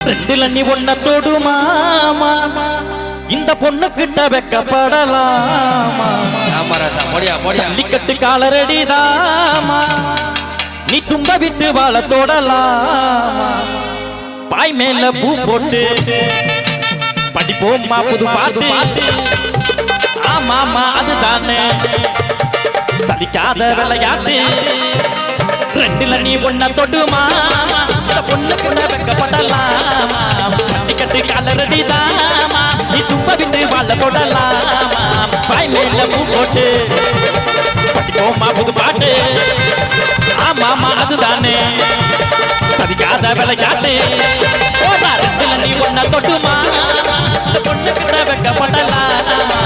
ரெண்டுல நீ ஒன்ன தொடுமாமா இந்த பொண்ணு கிட்ட வெக்கப்படலாமா ஜல்லிக்கட்டு காலரடிதாமா நீ தும்ப விட்டு வாழ தொடலாமா பாய் மேல பூ போட்டு படிப்போம்மா புது பாட்டு ஆமாமா அதுதானே சலிக்காத விளையாட்டு ரெண்டுல நீ ஒன்ன தொடுமா இந்த பொண்ணு கூட வெக்கப்படலாமா ஜல்லிக்கட்டு காலரடிதாமா நீ தும்ப விட்டு வாழ தொடலாமா பாய் மேல பூ போட்டு படிப்போம்மா புது பாட்டு ஆமாமா அதுதானே சதிக்காத விளையாட்டு ரெண்டுல நீ ஒன்ன தொட்டுமா இந்த பொண்ணு கிட்ட வெக்கப்படலாமா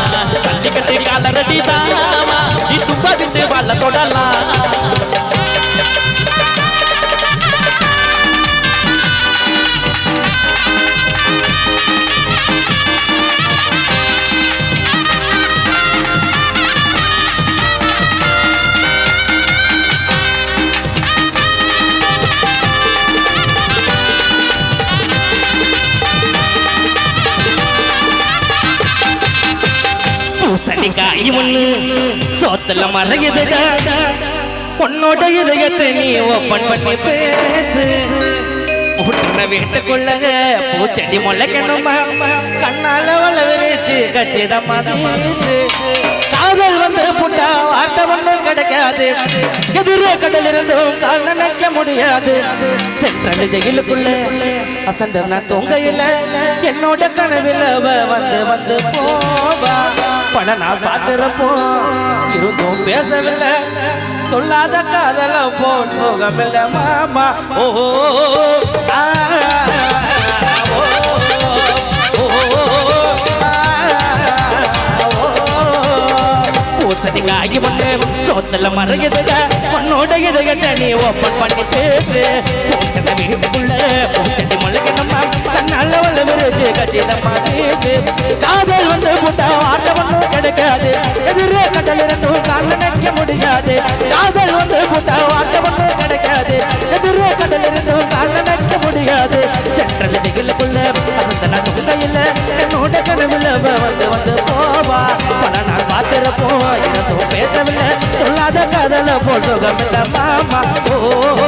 ஜல்லிக்கட்டு காலரடிதாமா நீ தும்ப விட்டு வாழ தொடலாம் பூசணிக்காய் ஒண்ணு சோத்துல மறையுதுடா உன்னோட இதயத்தை நீ ஓப்பன் பண்ணி பேசு உன்ன வீட்டுக்குள்ள பூச்செடி முளைக்கணுமா கண்ணால வளவிரிச்சு கச்சிதமா காதல் வந்து புட்டா வார்த்தை ஒன்றும் கிடைக்காது எதிரே கடல் இருந்தும் கால் நினைக்க முடியாது சென்ட்ரல் ஜெயிலுக்குள்ள அசண்ட நான் தொங்கையில என்னோட கனவில் வந்து வந்து போவா பல நாள் பார்த்திருப்போம் இருந்தும் பேசவில்லை சொல்லாத காதல போல் சுகமில்லை மாமா ஓ பூசணிக்காய் ஒண்ணு சோத்துல மறையுதுடா உன்னோட இதயத்தை நீ ஓப்பன் பண்ணி பேசு பூசண வீட்டுக்குள்ள பூச்செடி முளைக்கணுமா கண்ணால வளவிரிச்சு கச்சிதமா பேசு காதல் வந்து புட்டா வார்த்தை ஒன்றும் கிடைக்காது எதிரே கடல் இருந்தும் கால் நினைக்க முடியாது காதல் வந்து புட்டா வார்த்தை ஒன்றும் கிடைக்காது எதிரே கடல் இருந்தும் கால் நினைக்க முடியாது சென்ட்ரல் திகிலுக்குள்ள அசந்தனா தொங்கையில் என்னோட கனவுல வந்து வந்து போவா பல நாள் பார்த்திருப்போம் இருந்தும் பேசவில்லை சொல்லாத காதல போல் சுகமில்லை மாமா ஓ